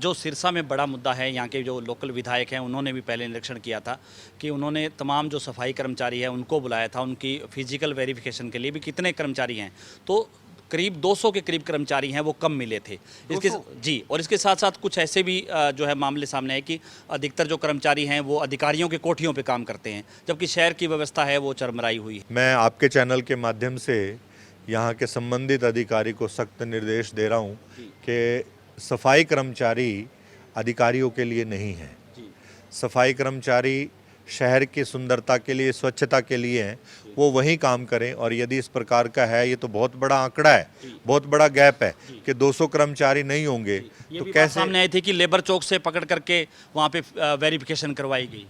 जो सिरसा में बड़ा मुद्दा है, यहाँ के जो लोकल विधायक हैं उन्होंने भी पहले निरीक्षण किया था कि उन्होंने तमाम जो सफाई कर्मचारी है उनको बुलाया था, उनकी फिजिकल वेरिफिकेशन के लिए भी कितने कर्मचारी हैं, तो करीब 200 के करीब कर्मचारी हैं वो कम मिले थे। इसके जी, और इसके साथ साथ कुछ ऐसे भी जो है मामले सामने आए कि अधिकतर जो कर्मचारी हैं वो अधिकारियों के कोठियों पे काम करते हैं, जबकि शहर की व्यवस्था है वो चरमराई हुई है। मैं आपके चैनल के माध्यम से यहाँ के संबंधित अधिकारी को सख्त निर्देश दे रहा हूँ कि सफाई कर्मचारी अधिकारियों के लिए नहीं है। सफाई कर्मचारी शहर की सुंदरता के लिए, स्वच्छता के लिए हैं, वो वहीं काम करें। और यदि इस प्रकार का है, ये तो बहुत बड़ा आंकड़ा है, बहुत बड़ा गैप है कि 200 कर्मचारी नहीं होंगे तो कैसे। सामने आई थी कि लेबर चौक से पकड़ करके वहाँ पे वेरिफिकेशन करवाई गई,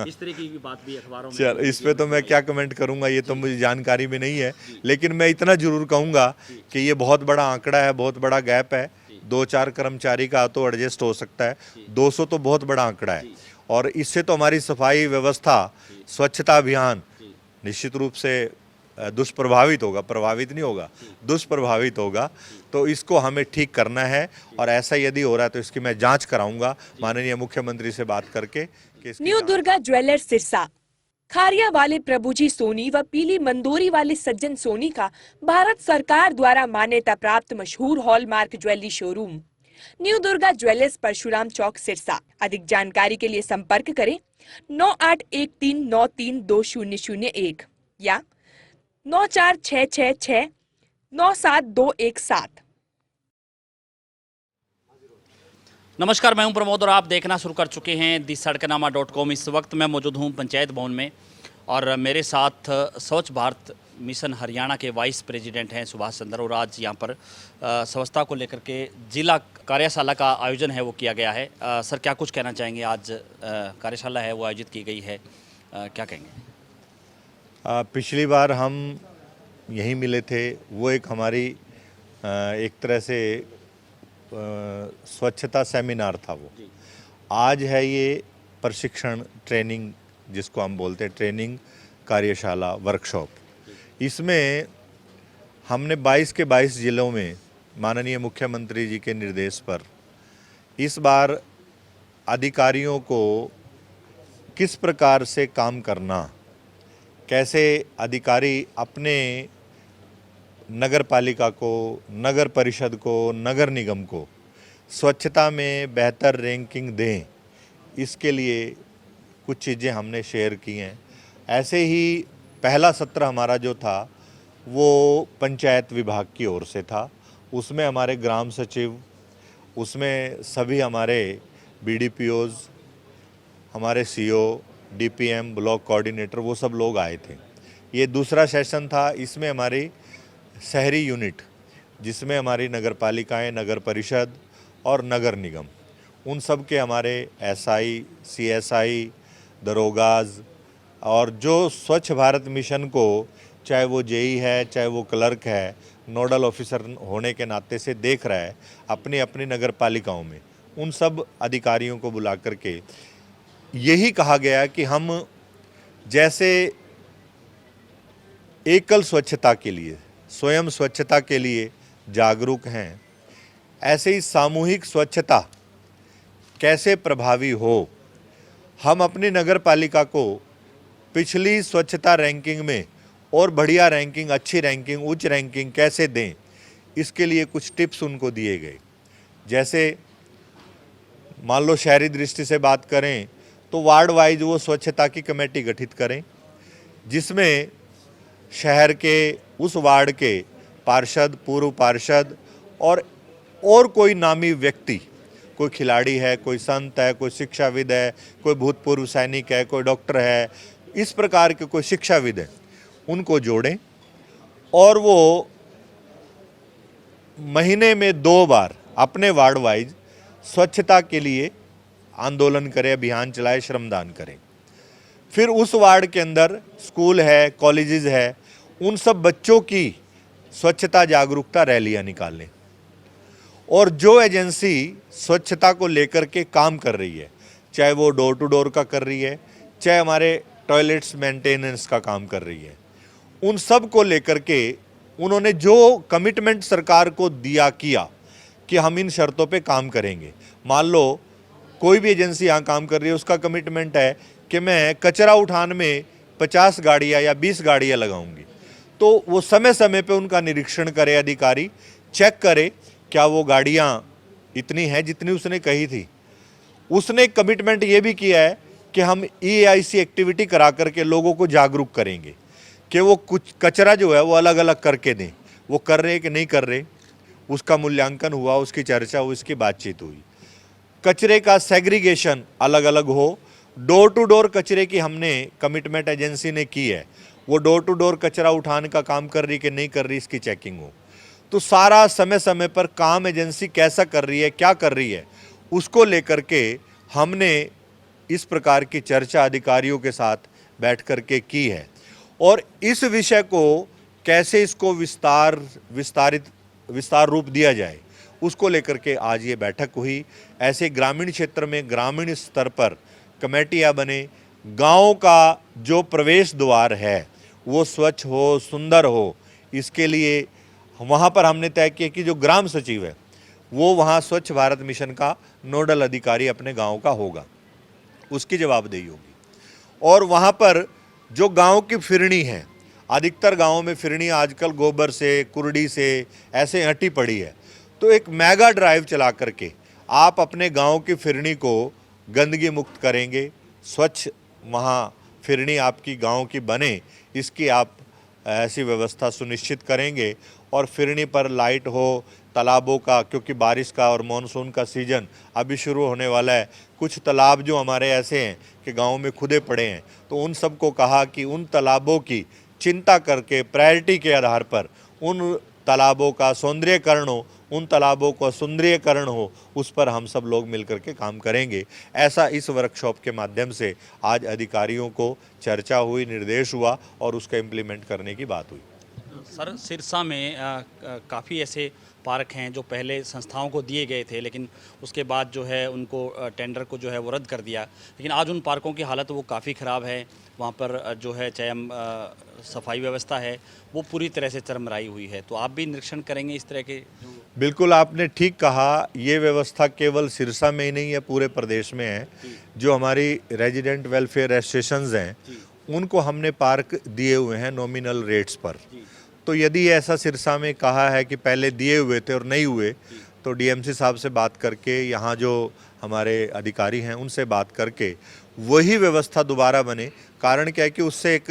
इस तरह की भी बात भी अखबारों में। चल, इस पे तो मैं क्या कमेंट करूंगा, ये तो मुझे जानकारी में नहीं है, लेकिन मैं इतना जरूर कहूंगा कि ये बहुत बड़ा आंकड़ा है, बहुत बड़ा गैप है। 2-4 कर्मचारी का तो एडजस्ट हो सकता है, 200 तो बहुत बड़ा आंकड़ा है। और इससे तो हमारी सफाई व्यवस्था, स्वच्छता अभियान निश्चित रूप से दुष्प्रभावित होगा, प्रभावित नहीं होगा, दुष्प्रभावित होगा। तो इसको हमें ठीक करना है, और ऐसा यदि हो रहा है तो इसकी मैं जांच कराऊंगा माननीय मुख्यमंत्री से बात करके। न्यू दुर्गा ज्वेलर्स सिरसा, खारिया वाले प्रभुजी सोनी व पीली मंदोरी वाले सज्जन सोनी का भारत सरकार द्वारा मान्यता प्राप्त मशहूर hallmark jewellery showroom new Durga jewellers, Parshuram Chowk, Sirsa. अधिक जानकारी के लिए संपर्क करें 9813932001 या 9466697217। नमस्कार, मैं हूं प्रमोद और आप देखना शुरू कर चुके हैं दी-सड़कनामा.com। इस वक्त मैं मौजूद हूं पंचायत भवन में और मेरे साथ स्वच्छ भारत मिशन हरियाणा के वाइस प्रेसिडेंट हैं सुभाष चंद्र। और आज यहाँ पर स्वच्छता को लेकर के जिला कार्यशाला का आयोजन है वो किया गया है। सर, क्या कुछ कहना चाहेंगे? आज कार्यशाला है वो आयोजित की गई है, क्या कहेंगे? पिछली बार हम यहीं मिले थे, वो एक हमारी एक तरह से स्वच्छता सेमिनार था वो। आज है ये प्रशिक्षण, ट्रेनिंग जिसको हम बोलते हैं, ट्रेनिंग कार्यशाला, वर्कशॉप। इसमें हमने 22 के 22 जिलों में माननीय मुख्यमंत्री जी के निर्देश पर इस बार अधिकारियों को किस प्रकार से काम करना, कैसे अधिकारी अपने नगर पालिका को, नगर परिषद को, नगर निगम को स्वच्छता में बेहतर रैंकिंग दें, इसके लिए कुछ चीज़ें हमने शेयर की हैं। ऐसे ही पहला सत्र हमारा जो था वो पंचायत विभाग की ओर से था। उसमें हमारे ग्राम सचिव, उसमें सभी हमारे बीडीपीओज, हमारे सीओ, डीपीएम, ब्लॉक कोऑर्डिनेटर, वो सब लोग आए थे। ये दूसरा सेशन था, इसमें हमारी शहरी यूनिट, जिसमें हमारी नगर पालिकाएँ, नगर परिषद और नगर निगम, उन सब के हमारे एसआई, सीएसआई, दरोगाज, और जो स्वच्छ भारत मिशन को, चाहे वो जेई है, चाहे वो क्लर्क है, नोडल ऑफिसर होने के नाते से देख रहा है अपनी अपनी नगर पालिकाओं में, उन सब अधिकारियों को बुला करके यही कहा गया कि हम जैसे एकल स्वच्छता के लिए, स्वयं स्वच्छता के लिए जागरूक हैं, ऐसे ही सामूहिक स्वच्छता कैसे प्रभावी हो। हम अपनी नगर पालिका को पिछली स्वच्छता रैंकिंग में और बढ़िया रैंकिंग, अच्छी रैंकिंग, उच्च रैंकिंग कैसे दें, इसके लिए कुछ टिप्स उनको दिए गए। जैसे मान लो शहरी दृष्टि से बात करें तो वार्ड वाइज वो स्वच्छता की कमेटी गठित करें, जिसमें शहर के उस वार्ड के पार्षद, पूर्व पार्षद और कोई नामी व्यक्ति, कोई खिलाड़ी है, कोई संत है, कोई शिक्षाविद है, कोई भूतपूर्व सैनिक है, कोई डॉक्टर है, इस प्रकार के कोई शिक्षाविद है, उनको जोड़ें और वो महीने में 2 बार अपने वार्ड वाइज स्वच्छता के लिए आंदोलन करें, अभियान चलाए, श्रमदान करें। फिर उस वार्ड के अंदर स्कूल है, कॉलेजेस है, उन सब बच्चों की स्वच्छता जागरूकता रैलियां निकालें। और जो एजेंसी स्वच्छता को लेकर के काम कर रही है, चाहे वो डोर टू डोर का कर रही है, चाहे हमारे टॉयलेट्स मेंटेनेंस का काम कर रही है, उन सब को लेकर के उन्होंने जो कमिटमेंट सरकार को दिया किया कि हम इन शर्तों पे काम करेंगे। मान लो कोई भी एजेंसी यहाँ काम कर रही है, उसका कमिटमेंट है कि मैं कचरा उठान में 50 गाड़ियाँ या 20 गाड़ियाँ लगाऊंगी, तो वो समय समय पे उनका निरीक्षण करे अधिकारी, चेक करे क्या वो गाड़ियाँ इतनी हैं जितनी उसने कही थी। उसने एक कमिटमेंट ये भी किया है कि हम EAIC एक्टिविटी करा करके लोगों को जागरूक करेंगे कि वो कुछ कचरा जो है वो अलग अलग करके दें। वो कर रहे कि नहीं कर रहे, उसका मूल्यांकन हुआ, उसकी चर्चा हुई, उसकी बातचीत हुई। कचरे का सेग्रीगेशन अलग अलग हो। डोर टू डोर कचरे की हमने कमिटमेंट एजेंसी ने की है, वो डोर टू डोर कचरा उठाने का काम कर रही कि नहीं कर रही, इसकी चेकिंग हो। तो सारा समय समय पर काम एजेंसी कैसा कर रही है, क्या कर रही है, उसको लेकर के हमने इस प्रकार की चर्चा अधिकारियों के साथ बैठ कर के की है। और इस विषय को कैसे इसको विस्तार रूप दिया जाए, उसको लेकर के आज ये बैठक हुई। ऐसे ग्रामीण क्षेत्र में ग्रामीण स्तर पर कमेटियां बने, गांव का जो प्रवेश द्वार है वो स्वच्छ हो, सुंदर हो, इसके लिए वहाँ पर हमने तय किया कि जो ग्राम सचिव है वो वहाँ स्वच्छ भारत मिशन का नोडल अधिकारी अपने गांव का होगा, उसकी जवाबदेही होगी। और वहाँ पर जो गांव की फिरनी है, अधिकतर गांवों में फिरनी आजकल गोबर से, कुर्डी से ऐसे हटी पड़ी है, तो एक मेगा ड्राइव चला करके आप अपने गांव की फिरनी को गंदगी मुक्त करेंगे, स्वच्छ वहाँ फिरनी आपकी गांव की बने, इसकी आप ऐसी व्यवस्था सुनिश्चित करेंगे। और फिरनी पर लाइट हो, तालाबों का, क्योंकि बारिश का और मानसून का सीज़न अभी शुरू होने वाला है, कुछ तालाब जो हमारे ऐसे हैं कि गांव में खुदे पड़े हैं, तो उन सबको कहा कि उन तालाबों की चिंता करके प्रायोरिटी के आधार पर उन तालाबों का सौंदर्यीकरण हो, उन तालाबों का सुंदरीकरण हो, उस पर हम सब लोग मिलकर के काम करेंगे। ऐसा इस वर्कशॉप के माध्यम से आज अधिकारियों को चर्चा हुई, निर्देश हुआ और उसका इम्प्लीमेंट करने की बात हुई। सर, सिरसा में काफ़ी ऐसे पार्क हैं जो पहले संस्थाओं को दिए गए थे, लेकिन उसके बाद जो है उनको टेंडर को जो है वो रद्द कर दिया। लेकिन आज उन पार्कों की हालत वो काफ़ी ख़राब है। वहाँ पर जो है चाहे सफाई व्यवस्था है वो पूरी तरह से चरमराई हुई है। तो आप भी निरीक्षण करेंगे इस तरह के? बिल्कुल, आपने ठीक कहा। ये व्यवस्था केवल सिरसा में ही नहीं है, पूरे प्रदेश में है। जो हमारी रेजिडेंट वेलफेयर एसोसिएशंस हैं, उनको हमने पार्क दिए हुए हैं नॉमिनल रेट्स पर। तो यदि ऐसा सिरसा में कहा है कि पहले दिए हुए थे और नहीं हुए, तो DMC साहब से बात करके, यहाँ जो हमारे अधिकारी हैं उनसे बात करके वही व्यवस्था दोबारा बने। कारण क्या है कि उससे एक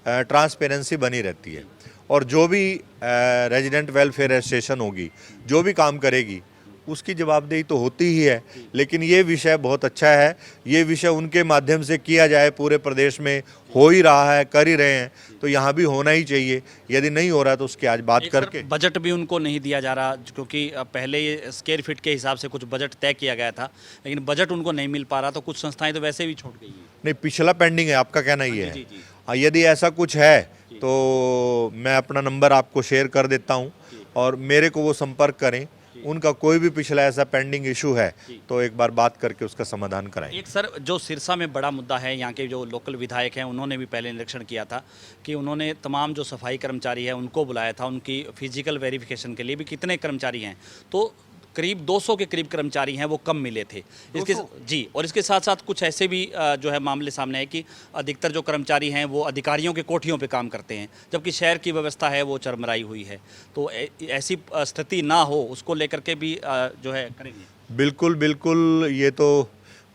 ट्रांसपेरेंसी बनी रहती है, और जो भी रेजिडेंट वेलफेयर एसोसिएशन होगी, जो भी काम करेगी, उसकी जवाबदेही तो होती ही है। लेकिन ये विषय बहुत अच्छा है, ये विषय उनके माध्यम से किया जाए, पूरे प्रदेश में हो ही रहा है, कर ही रहे हैं, तो यहाँ भी होना ही चाहिए। यदि नहीं हो रहा तो उसकी आज बात करके। बजट भी उनको नहीं दिया जा रहा, क्योंकि पहले ये स्क्वायर फीट के हिसाब से कुछ बजट तय किया गया था, लेकिन बजट उनको नहीं मिल पा रहा, तो कुछ संस्थाएं तो वैसे भी छूट गई हैं। नहीं, पिछला पेंडिंग है, आपका कहना ये है। यदि ऐसा कुछ है तो मैं अपना नंबर आपको शेयर कर देता हूँ, और मेरे को वो संपर्क करें। उनका कोई भी पिछला ऐसा पेंडिंग इशू है तो एक बार बात करके उसका समाधान कराएं। एक सर, जो सिरसा में बड़ा मुद्दा है, यहाँ के जो लोकल विधायक हैं उन्होंने भी पहले निरीक्षण किया था कि उन्होंने तमाम जो सफाई कर्मचारी है उनको बुलाया था, उनकी फिजिकल वेरिफिकेशन के लिए भी कितने कर्मचारी हैं, तो करीब 200 के करीब कर्मचारी हैं वो कम मिले थे। इसके जी, और इसके साथ साथ कुछ ऐसे भी जो है मामले सामने है कि अधिकतर जो कर्मचारी हैं वो अधिकारियों के कोठियों पे काम करते हैं, जबकि शहर की व्यवस्था है वो चरमराई हुई है। तो ऐसी स्थिति ना हो, उसको लेकर के भी जो है करेंगे। बिल्कुल बिल्कुल, ये तो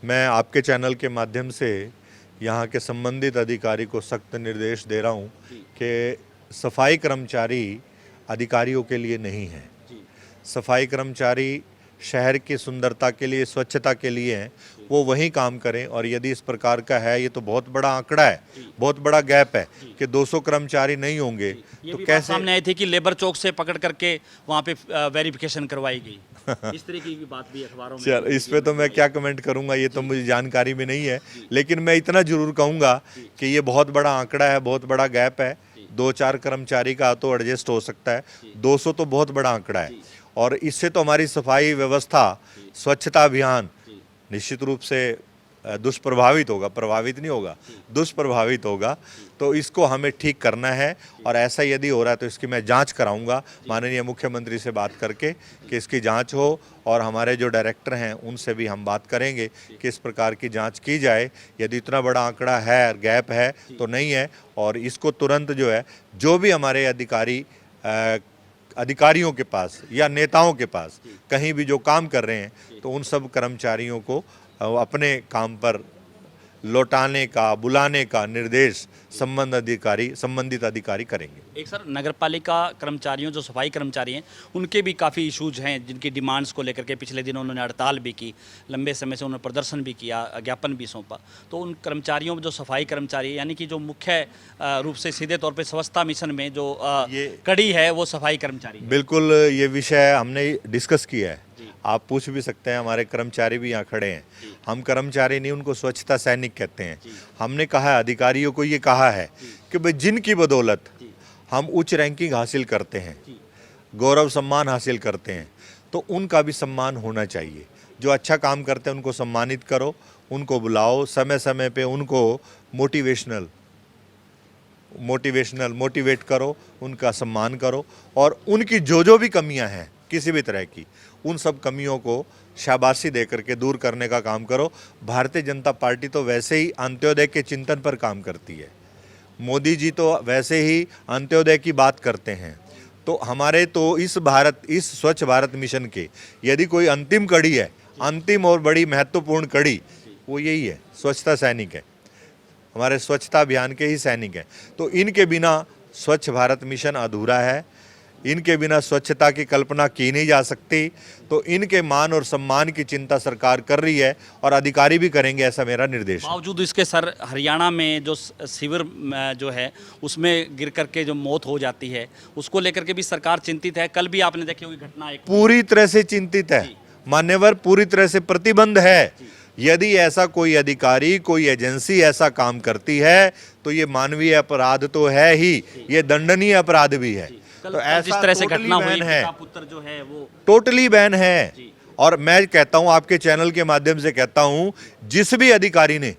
मैं आपके चैनल के माध्यम से यहाँ के संबंधित अधिकारी को सख्त निर्देश दे रहा हूँ कि सफाई कर्मचारी अधिकारियों के लिए नहीं है। सफाई कर्मचारी शहर की सुंदरता के लिए, स्वच्छता के लिए हैं, वो वहीं काम करें। और यदि इस प्रकार का है, ये तो बहुत बड़ा आंकड़ा है, बहुत बड़ा गैप है कि 200 कर्मचारी नहीं होंगे, तो कैसे? सामने आई थी कि लेबर चौक से पकड़ करके वहाँ पे वेरिफिकेशन करवाई गई, इस तरह की भी बात भी अखबारों में। चल, इस पे तो मैं क्या कमेंट करूंगा, ये तो मुझे जानकारी में नहीं है। लेकिन मैं इतना जरूर कहूँगा कि ये बहुत बड़ा आंकड़ा है, बहुत बड़ा गैप है। 2-4 कर्मचारी का तो एडजस्ट हो सकता है, 200 तो बहुत बड़ा आंकड़ा है। और इससे तो हमारी सफाई व्यवस्था, स्वच्छता अभियान निश्चित रूप से दुष्प्रभावित होगा, प्रभावित नहीं होगा, दुष्प्रभावित होगा, तो इसको हमें ठीक करना है। और ऐसा यदि हो रहा है तो इसकी मैं जांच कराऊंगा माननीय मुख्यमंत्री से बात करके कि इसकी जांच हो, और हमारे जो डायरेक्टर हैं उनसे भी हम बात करेंगे कि इस प्रकार की जांच की जाए। यदि इतना बड़ा आंकड़ा है, गैप है तो नहीं है, और इसको तुरंत जो है, जो भी हमारे अधिकारियों के पास या नेताओं के पास कहीं भी जो काम कर रहे हैं तो उन सब कर्मचारियों को अपने काम पर लौटाने का, बुलाने का निर्देश संबंधित अधिकारी करेंगे। एक सर, नगरपालिका कर्मचारियों, जो सफाई कर्मचारी हैं, उनके भी काफ़ी इश्यूज हैं जिनकी डिमांड्स को लेकर के पिछले दिनों उन्होंने हड़ताल भी की, लंबे समय से उन्होंने प्रदर्शन भी किया, ज्ञापन भी सौंपा। तो उन कर्मचारियों, जो सफाई कर्मचारी, यानी कि जो मुख्य रूप से सीधे तौर पर स्वच्छता मिशन में जो कड़ी है वो सफाई कर्मचारी है। बिल्कुल, ये विषय हमने डिस्कस किया है, आप पूछ भी सकते हैं, हमारे कर्मचारी भी यहाँ खड़े हैं। हम कर्मचारी नहीं, उनको स्वच्छता सैनिक कहते हैं। हमने कहा है, अधिकारियों को ये कहा है कि भाई जिनकी बदौलत हम उच्च रैंकिंग हासिल करते हैं, गौरव सम्मान हासिल करते हैं, तो उनका भी सम्मान होना चाहिए। जो अच्छा काम करते हैं उनको सम्मानित करो, उनको बुलाओ, समय समय पे उनको मोटिवेट करो, उनका सम्मान करो, और उनकी जो भी कमियां हैं किसी भी तरह की, उन सब कमियों को शाबाशी दे करके दूर करने का काम करो। भारतीय जनता पार्टी तो वैसे ही अंत्योदय के चिंतन पर काम करती है, मोदी जी तो वैसे ही अंत्योदय की बात करते हैं। तो हमारे तो इस स्वच्छ भारत मिशन के यदि कोई अंतिम कड़ी है, अंतिम और बड़ी महत्वपूर्ण कड़ी, वो यही है, स्वच्छता सैनिक है, हमारे स्वच्छता अभियान के ही सैनिक हैं। तो इनके बिना स्वच्छ भारत मिशन अधूरा है, इनके बिना स्वच्छता की कल्पना की नहीं जा सकती। तो इनके मान और सम्मान की चिंता सरकार कर रही है, और अधिकारी भी करेंगे, ऐसा मेरा निर्देश है। बावजूद इसके सर, हरियाणा में जो शिविर जो है उसमें गिर करके जो मौत हो जाती है, उसको लेकर के भी सरकार चिंतित है। कल भी आपने देखी होगी घटना, एक पूरी तरह से चिंतित है मान्यवर, पूरी तरह से प्रतिबंध है। यदि ऐसा कोई अधिकारी, कोई एजेंसी ऐसा काम करती है तो ये मानवीय अपराध तो है ही, ये दंडनीय अपराध भी है। तो ऐसा जिस तरह से घटना हुई, है, पुत्र जो है वो टोटली बैन है। और मैं कहता हूं, आपके चैनल के माध्यम से कहता हूं, जिस भी अधिकारी ने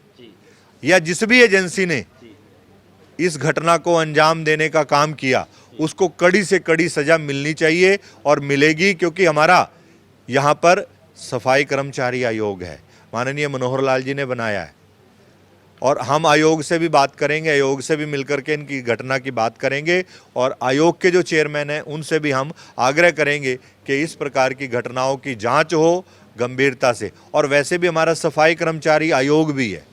या जिस भी एजेंसी ने इस घटना को अंजाम देने का काम किया, उसको कड़ी से कड़ी सजा मिलनी चाहिए, और मिलेगी, क्योंकि हमारा यहाँ पर सफाई कर्मचारी आयोग है, माननीय मनोहर लाल जी ने बनाया है, और हम आयोग से भी बात करेंगे, आयोग से भी मिलकर के इनकी घटना की बात करेंगे, और आयोग के जो चेयरमैन हैं उनसे भी हम आग्रह करेंगे कि इस प्रकार की घटनाओं की जांच हो गंभीरता से। और वैसे भी हमारा सफाई कर्मचारी आयोग भी है,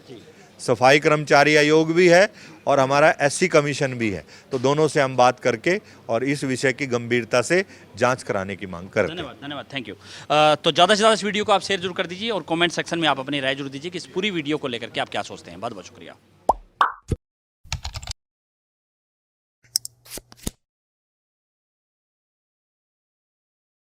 सफाई कर्मचारी आयोग भी है, और हमारा SC कमीशन भी है। तो दोनों से हम बात करके और इस विषय की गंभीरता से जांच कराने की मांग करते हैं। धन्यवाद, थैंक यू। तो ज़्यादा से ज़्यादा इस वीडियो को आप शेयर जरूर कर दीजिए, और कमेंट सेक्शन में आप अपनी राय जरूर दीजिए कि इस पूरी वीडियो को लेकर के आप क्या सोचते हैं। बहुत बहुत शुक्रिया।